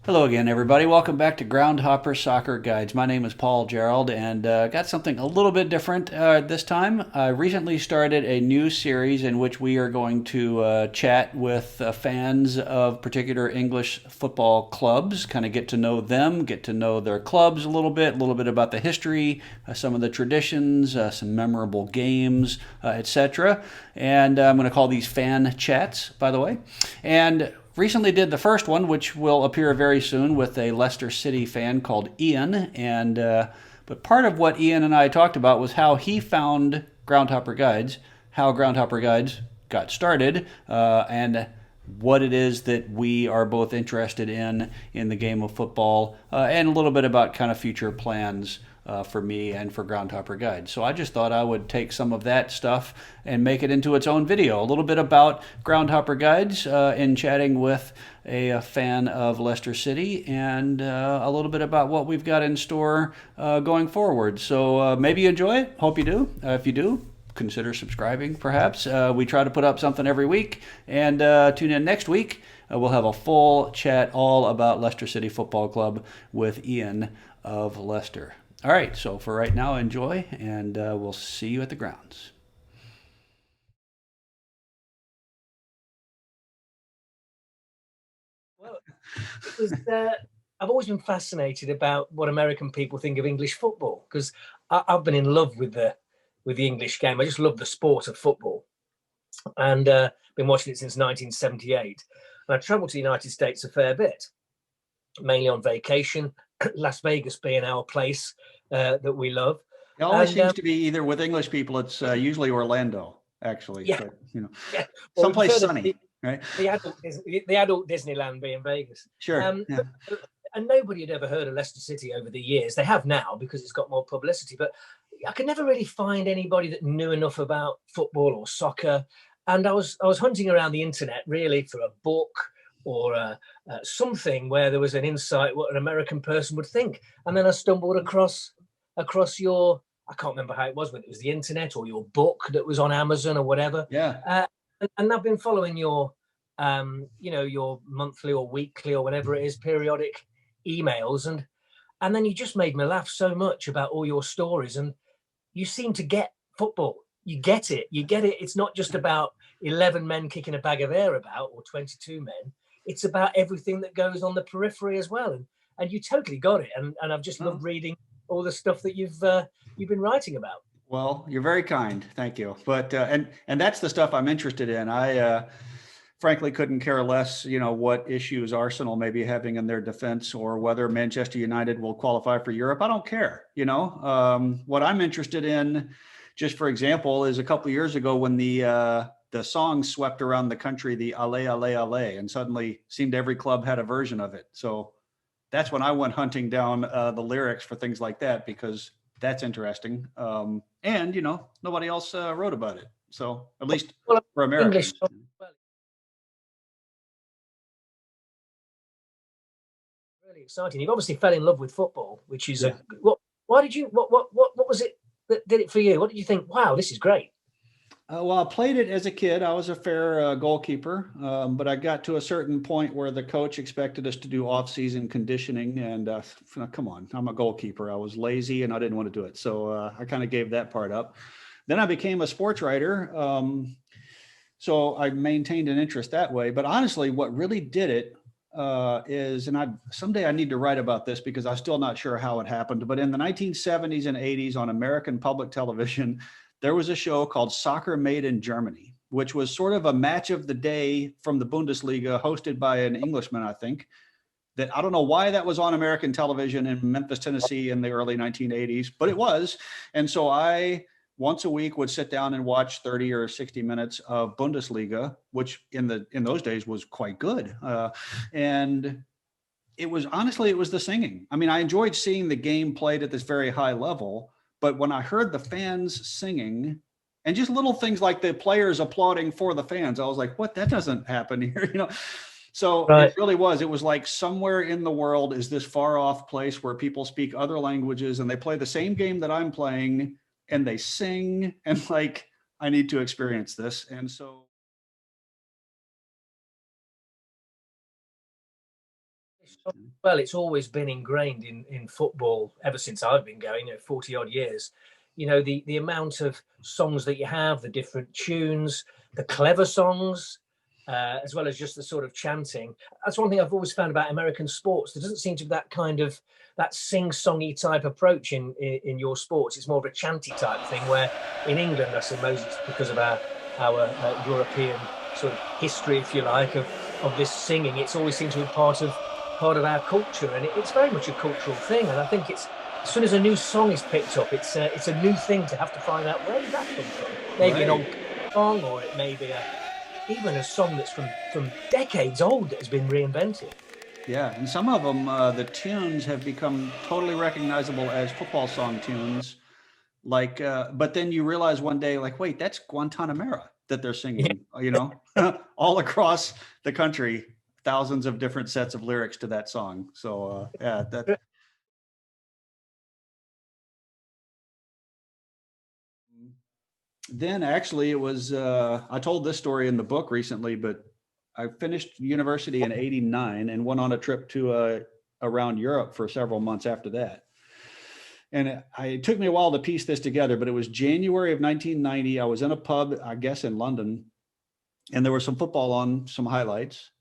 Hello again, everybody. Welcome back to Groundhopper Soccer Guides. My name is Paul Gerald, and got something a little bit different this time. I recently started a new series in which we are going to chat with fans of particular English football clubs, kind of get to know them, get to know their clubs a little bit about the history, some of the traditions, some memorable games, etc. And I'm going to call these fan chats, by the way. And recently did the first one, which will appear very soon with a Leicester City fan called Ian. And but part of what Ian and I talked about was how he found Groundhopper Guides, how Groundhopper Guides got started, and what it is that we are both interested in the game of football, and a little bit about kind of future plans for me and for Groundhopper Guides. So I just thought I would take some of that stuff and make it into its own video. A little bit about Groundhopper Guides in chatting with a fan of Leicester City, and a little bit about what we've got in store going forward. So maybe you enjoy it. Hope you do. If you do, consider subscribing, perhaps. We try to put up something every week, and tune in next week. We'll have a full chat all about Leicester City Football Club with Ian of Leicester. All right, so for right now, enjoy, and we'll see you at the grounds. Well, it was. I've always been fascinated about what American people think of English football because I've been in love with the English game. I just love the sport of football, and been watching it since 1978. And I travelled to the United States a fair bit, mainly on vacation. Las Vegas being our place that we love, It always and seems to be either with English people, it's usually Orlando, actually, yeah, but yeah. Well, we someplace prefer sunny, right? the adult Disneyland being Vegas. Sure, yeah. And nobody had ever heard of Leicester City over the years. They have now because it's got more publicity, but I could never really find anybody that knew enough about football or soccer. And I was hunting around the internet really for a book or something where there was an insight what an American person would think. And then I stumbled across your, I can't remember how it was, whether it was the internet or your book that was on Amazon or whatever. Yeah. And I've been following your your monthly or weekly or whatever it is periodic emails, and then you just made me laugh so much about all your stories, and you seem to get football. You get it. It's not just about 11 men kicking a bag of air about or 22 men. It's about everything that goes on the periphery as well, and you totally got it, and I've just Oh, loved reading all the stuff that you've been writing about. well, you're very kind. Thank you. But and that's the stuff I'm interested in. I frankly couldn't care less, what issues Arsenal may be having in their defense or whether Manchester United will qualify for Europe. I don't care. What I'm interested in, just for example, is a couple of years ago when the song swept around the country, the Ale Ale Ale, and suddenly seemed every club had a version of it. So that's when I went hunting down the lyrics for things like that because that's interesting. And nobody else wrote about it. So at least Well, for English, Americans. well, really exciting. You've obviously fell in love with football, which is a Yeah. what? Why did you? What was it that did it for you? What did you think? Wow, this is great. Well, I played it as a kid. I was a fair goalkeeper, but I got to a certain point where the coach expected us to do off-season conditioning, and come on, I'm a goalkeeper. I was lazy and I didn't want to do it, so I kind of gave that part up. Then I became a sports writer, so I maintained an interest that way. But honestly, what really did it is, and I someday I need to write about this because I'm still not sure how it happened. But in the 1970s and 80s on American public television, there was a show called Soccer Made in Germany, which was sort of a match of the day from the Bundesliga, hosted by an Englishman, I think. That I don't know why that was on American television in Memphis, Tennessee in the early 1980s, but it was. And so I once a week would sit down and watch 30 or 60 minutes of Bundesliga, which in those days was quite good. And it was honestly, it was the singing. I mean, I enjoyed seeing the game played at this very high level, but when I heard the fans singing and just little things like the players applauding for the fans, I was like, what? That doesn't happen here, So it Right. really was. It was like somewhere in the world is this far off place where people speak other languages and they play the same game that I'm playing and they sing and like, I need to experience this. And so Well, it's always been ingrained in football ever since I've been going, 40 odd years. The amount of songs that you have, the different tunes, the clever songs, as well as just the sort of chanting. That's one thing I've always found about American sports. There doesn't seem to be that sing-songy type approach in your sports. It's more of a chanty type thing, where in England, I suppose it's because of our European sort of history, if you like, of this singing. It's always seemed to be part of our culture, and it's very much a cultural thing. And I think it's, as soon as a new song is picked up, it's a new thing to have to find out where did that come from. Maybe an old song, or it may be even a song that's from decades old that has been reinvented. Yeah, and some of them, the tunes have become totally recognizable as football song tunes. Like, but then you realize one day, like, wait, that's Guantanamera that they're singing, all across the country, thousands of different sets of lyrics to that song. So, yeah, that. Then actually it was, I told this story in the book recently, but I finished university in '89 and went on a trip to around Europe for several months after that. And it took me a while to piece this together, but it was January of 1990. I was in a pub, I guess in London, and there was some football on, some highlights.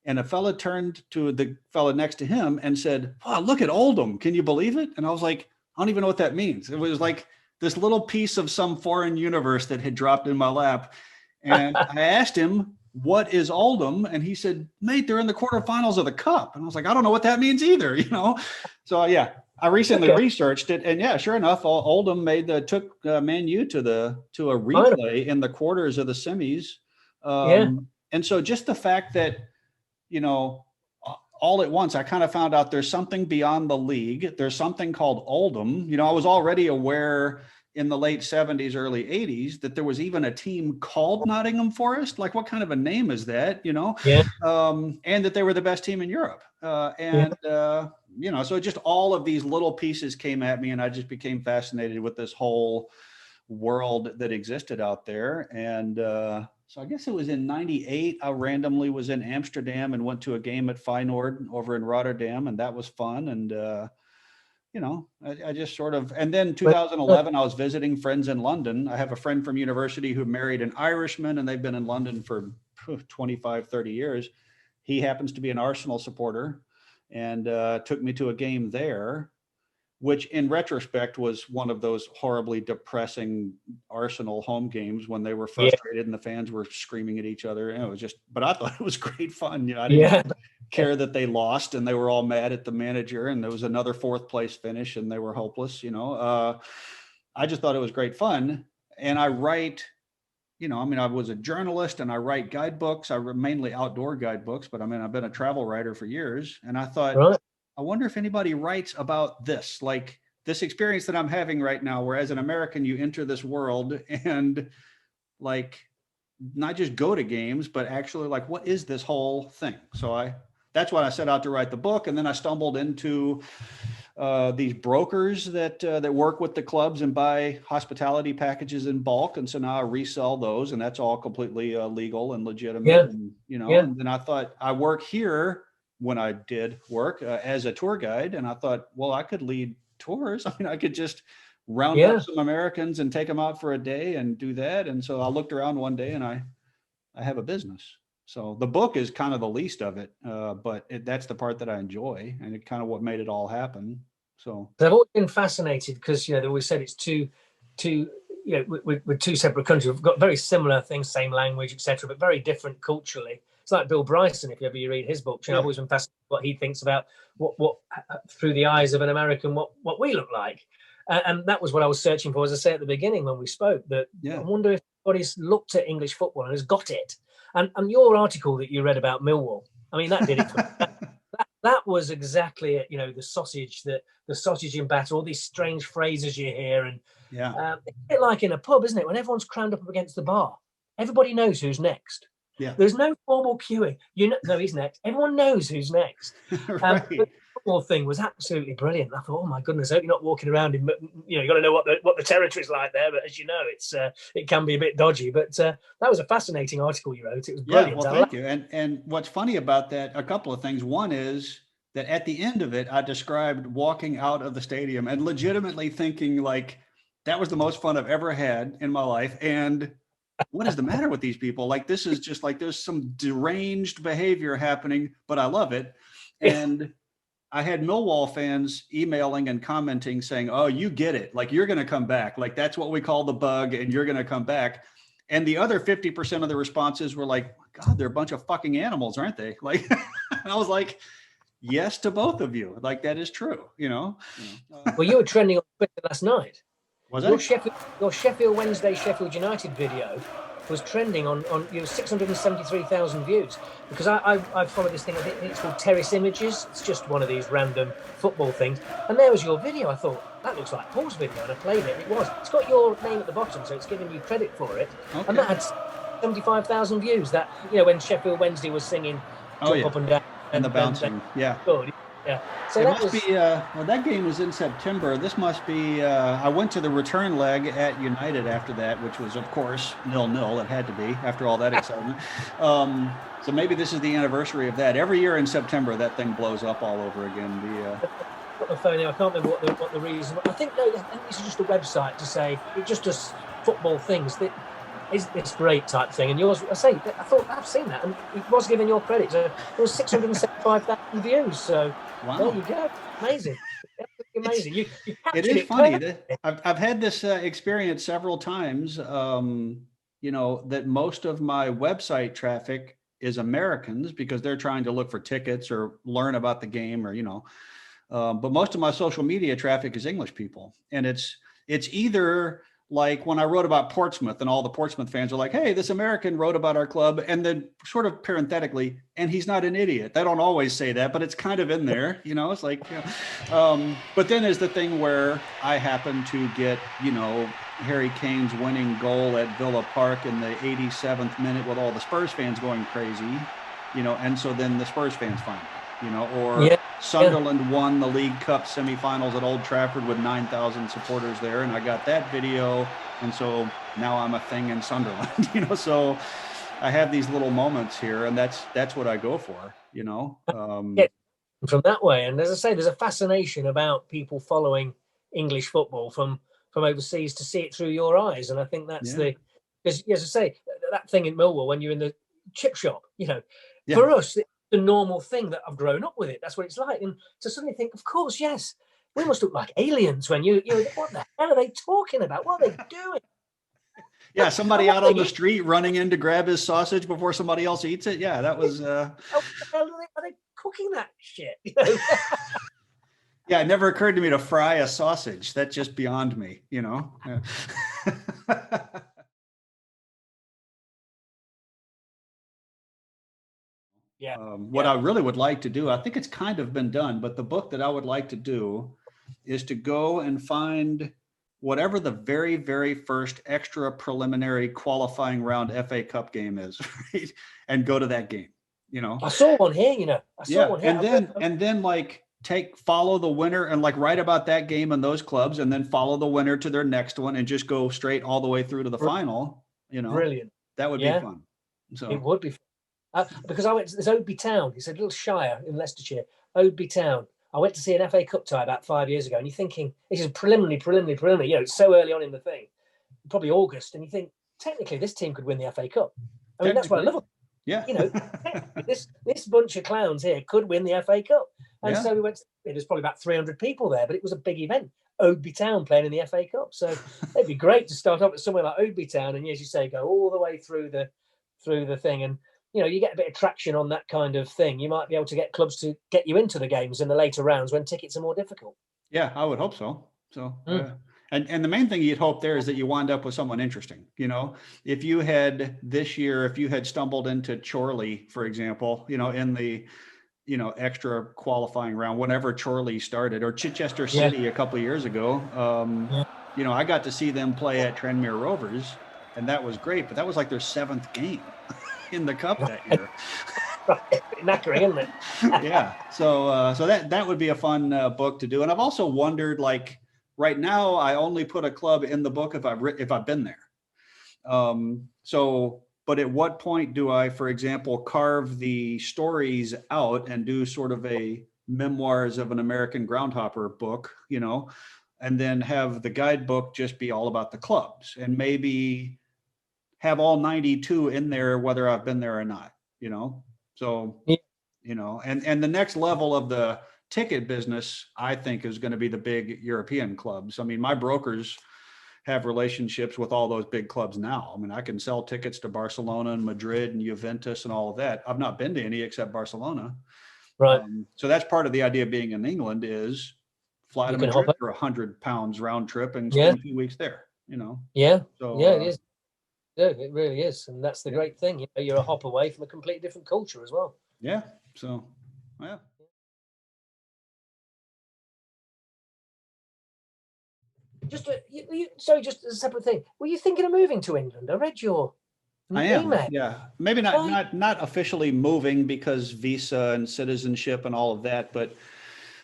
And a fella turned to the fella next to him and said, "Wow, look at Oldham. Can you believe it?" And I was like, I don't even know what that means. It was like this little piece of some foreign universe that had dropped in my lap. And I asked him, "What is Oldham?" And he said, "Mate, they're in the quarterfinals of the cup." And I was like, I don't know what that means either, So yeah, I recently researched it, and yeah, sure enough, Oldham took Man U to a replay in the quarters of the semis. And so just the fact that, all at once, I kind of found out there's something beyond the league. There's something called Oldham. I was already aware in the late 70s, early 80s, that there was even a team called Nottingham Forest. Like, what kind of a name is that, and that they were the best team in Europe. So just all of these little pieces came at me, and I just became fascinated with this whole world that existed out there. And so I guess it was in '98, I randomly was in Amsterdam and went to a game at Feyenoord over in Rotterdam, and that was fun. And I just sort of, and then 2011, I was visiting friends in London. I have a friend from university who married an Irishman, and they've been in London for 25, 30 years. He happens to be an Arsenal supporter, and took me to a game there, which in retrospect was one of those horribly depressing Arsenal home games when they were frustrated and the fans were screaming at each other. And it was just, but I thought it was great fun. I didn't care that they lost and they were all mad at the manager, and there was another fourth place finish and they were hopeless. I just thought it was great fun. And I write, I was a journalist and I write guidebooks. I write mainly outdoor guidebooks, but I've been a travel writer for years. And I thought, I wonder if anybody writes about this, like this experience that I'm having right now, where as an American, you enter this world and like not just go to games, but actually like, what is this whole thing? So that's why I set out to write the book. And then I stumbled into these brokers that work with the clubs and buy hospitality packages in bulk. And so now I resell those, and that's all completely legal and legitimate. And, and then I thought, I work here when I did work as a tour guide. And I thought, well, I could lead tours. I could just round up some Americans and take them out for a day and do that. And so I looked around one day and I have a business. So the book is kind of the least of it, but that's the part that I enjoy, and it kind of what made it all happen. So I've always been fascinated because, they always said it's two with two separate countries. We've got very similar things, same language, etc., but very different culturally. It's like Bill Bryson, if you ever read his book. I've always been fascinated what he thinks about what through the eyes of an American, what we look like. And that was what I was searching for, as I say at the begining when we spoke, that I wonder if anybody's looked at English football and has got it. And your article that you read about Millwall, that did it for me. That was exactly it, the sausage in batter, all these strange phrases you hear. And it's a bit like in a pub, isn't it? When everyone's crammed up against the bar, everybody knows who's next. Yeah. There's no formal queuing. No, he's next. Everyone knows who's next. Right. The football thing was absolutely brilliant. I thought, oh my goodness, I hope you're not walking around in, you got to know what the territory's like there. But as you know, it can be a bit dodgy. But that was a fascinating article you wrote. It was brilliant. Yeah, well, thank you. And what's funny about that, a couple of things. One is that at the end of it, I described walking out of the stadium and legitimately thinking like, that was the most fun I've ever had in my life. And what is the matter with these people? Like, this is just like, there's some deranged behavior happening, but I love it. And I had Millwall fans emailing and commenting saying, oh, you get it. Like, you're going to come back. Like, that's what we call the bug, and you're going to come back. And the other 50% of the responses were like, God, they're a bunch of fucking animals, aren't they? Like, I was like, yes to both of you. Like, that is true, you know? Well, you were trending on Twitter last night. Was Your it? your Sheffield Wednesday-Sheffield United video was trending on 673,000 views, because I follow this thing. I think it's called Terrace Images. It's just one of these random football things. And there was your video. I thought, that looks like Paul's video, and I played it. And it was. It's got your name at the bottom, so it's giving you credit for it. Okay. And that had 75,000 views. That, when Sheffield Wednesday was singing "Jump Up and Down" and the bouncing, yeah. Good. Yeah. So it must be, well, that game was in September. This must be, I went to the return leg at United after that, which was, of course, 0-0. It had to be after all that excitement. So maybe this is the anniversary of that. Every year in September, that thing blows up all over again. Got the phone here. I can't remember what the reason. I think this is just a website to say it just does football things. That is this great type thing. And yours, I thought I've seen that, and it was giving your credit. So there was 675,000 views. So wow. There you go. Amazing. Amazing. You it is funny. I've had this experience several times. That most of my website traffic is Americans because they're trying to look for tickets or learn about the game, or but most of my social media traffic is English people, and it's either like when I wrote about Portsmouth, and all the Portsmouth fans are like, hey, this American wrote about our club. And then sort of parenthetically, and he's not an idiot. They don't always say that, but it's kind of in there, it's like, but then there's the thing where I happen to get, Harry Kane's winning goal at Villa Park in the 87th minute with all the Spurs fans going crazy, and so then the Spurs fans find it, or Sunderland won the League Cup semifinals at Old Trafford with 9,000 supporters there, and I got that video, and so now I'm a thing in Sunderland, so I have these little moments here, and that's what I go for, from that way. And as I say, there's a fascination about people following English football from overseas to see it through your eyes, and I think that's because, as I say, that thing in Millwall when you're in the chip shop, for us, the normal thing that I've grown up with it. That's what it's like. And to suddenly think, of course, yes, we must look like aliens when you what the hell are they talking about? What are they doing? Yeah, somebody out on the street running in to grab his sausage before somebody else eats it. Yeah, that was. How the hell are they cooking that shit? Yeah, it never occurred to me to fry a sausage. That's just beyond me, Yeah. What I really would like to do, I think it's kind of been done, but the book that I would like to do is to go and find whatever the very, very first extra preliminary qualifying round FA Cup game is, right? And go to that game, I saw one here, I saw one here. And then like follow the winner and like write about that game and those clubs, and then follow the winner to their next one and just go straight all the way through to the final, Brilliant. That would be fun. So it would be fun. Because I went to this Oadby Town. It's a little shire in Leicestershire. Oadby Town. I went to see an FA Cup tie about 5 years ago, and you're thinking, this is preliminary. It's so early on in the thing, probably August, and you think, technically, this team could win the FA Cup. I mean, that's what I love. Yeah. This bunch of clowns here could win the FA Cup. And so we went, there's probably about 300 people there, but it was a big event. Oadby Town playing in the FA Cup. So it'd be great to start off at somewhere like Oadby Town, and as you say, go all the way through the thing. And you get a bit of traction on that kind of thing. You might be able to get clubs to get you into the games in the later rounds when tickets are more difficult. Yeah, I would hope so. So, and the main thing you'd hope there is that you wind up with someone interesting. If you had stumbled into Chorley, for example, in the, extra qualifying round, whenever Chorley started, or Chichester City a couple of years ago, I got to see them play at Tranmere Rovers, and that was great. But that was like their 7th game in the cup that year. Knackering, isn't it? Yeah. So that would be a fun book to do. And I've also wondered, like, right now I only put a club in the book if I've been there. But at what point do I, for example, carve the stories out and do sort of a memoirs of an American groundhopper book, and then have the guidebook just be all about the clubs, and maybe have all 92 in there, whether I've been there or not, So, Yeah. And the next level of the ticket business, I think, is going to be the big European clubs. I mean, my brokers have relationships with all those big clubs now. I mean, I can sell tickets to Barcelona and Madrid and Juventus and all of that. I've not been to any except Barcelona. Right. So that's part of the idea of being in England is fly to You can hop Madrid over. for £100 round trip and Yeah. spend 2 weeks there, Yeah. So, Yeah, it is. Yeah, it really is. And that's the great thing. You're a hop away from a completely different culture as well. Yeah. So, yeah. Sorry, just a separate thing. Were you thinking of moving to England? I read your I am. email. Yeah. Maybe not officially moving because visa and citizenship and all of that, but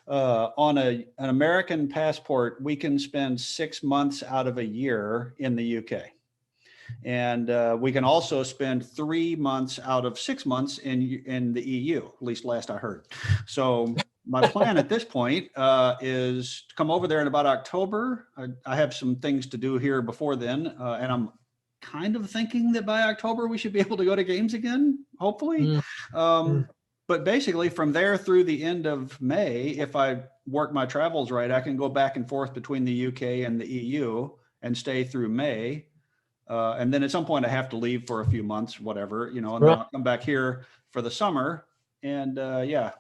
on an American passport, we can spend 6 months out of a year in the UK. And we can also spend 3 months out of 6 months in the EU, at least last I heard. So my plan at this point is to come over there in about October. I have some things to do here before then, and I'm kind of thinking that by October we should be able to go to games again, hopefully. But basically from there through the end of May, if I work my travels right, I can go back and forth between the UK and the EU and stay through May. And then at some point I have to leave for a few months, whatever, and then I'll come back here for the summer. And yeah,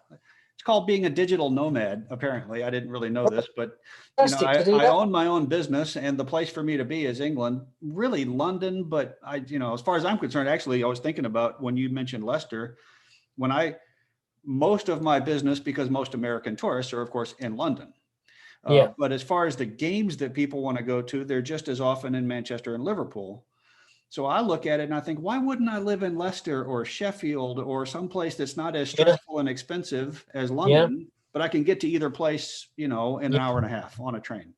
it's called being a digital nomad. Apparently, I didn't really know this, but I own my own business, and the place for me to be is England, really London. But as far as I'm concerned, actually, I was thinking about when you mentioned Leicester, most of my business, because most American tourists are, of course, in London. But as far as the games that people want to go to, they're just as often in Manchester and Liverpool. So I look at it and I think, why wouldn't I live in Leicester or Sheffield or someplace that's not as stressful and expensive as London, but I can get to either place, in an hour and a half on a train.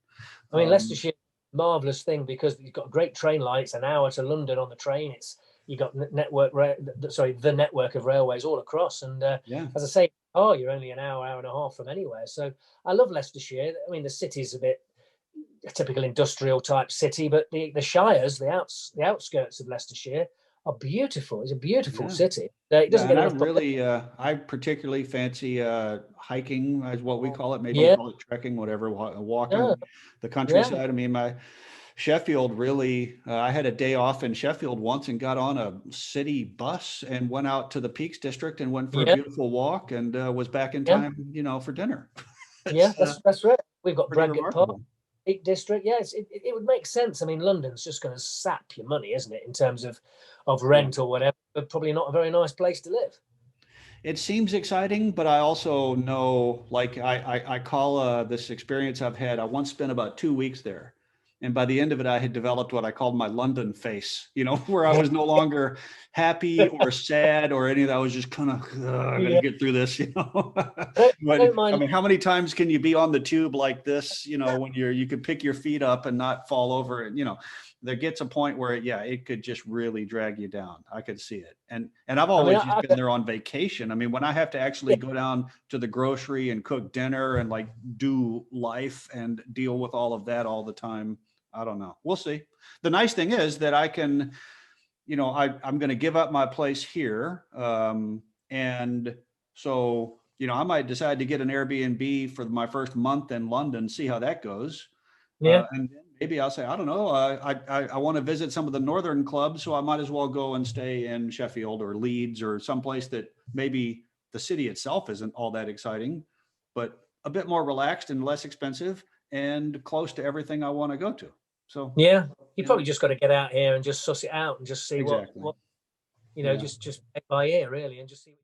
I mean, Leicestershire, marvelous thing because you've got great train line. It's an hour to London on the train. You got the network of railways all across. And as I say, you're only an hour and a half from anywhere. So I love Leicestershire. I mean, the city's a typical industrial type city, but the shires, the outskirts of Leicestershire are beautiful. It's a beautiful city. It doesn't get enough. I particularly fancy hiking, as what we call it. Maybe you call it trekking, whatever. Walking the countryside. I mean, Sheffield really. I had a day off in Sheffield once and got on a city bus and went out to the Peaks District and went for a beautiful walk and was back in time, for dinner. That's right. We've got Bradgate Park. Peak District, it would make sense. I mean, London's just going to sap your money, isn't it, in terms of rent or whatever, but probably not a very nice place to live. It seems exciting, but I also know, like I call this experience I've had, I once spent about 2 weeks there. And by the end of it, I had developed what I called my London face, where I was no longer happy or sad or any of that. I was just kind of, I'm going to get through this, But, I mean, how many times can you be on the tube like this, when you could pick your feet up and not fall over? And, there gets a point where, it could just really drag you down. I could see it. And I've always just been there on vacation. I mean, when I have to actually go down to the grocery and cook dinner and like do life and deal with all of that all the time, I don't know. We'll see. The nice thing is that I can, I'm going to give up my place here. And so, I might decide to get an Airbnb for my first month in London, see how that goes. And then maybe I'll say, I don't know, I want to visit some of the northern clubs, so I might as well go and stay in Sheffield or Leeds or someplace that maybe the city itself isn't all that exciting, but a bit more relaxed and less expensive and close to everything I want to go to. So you probably just got to get out here and just suss it out and just see what just play by ear really, and just see.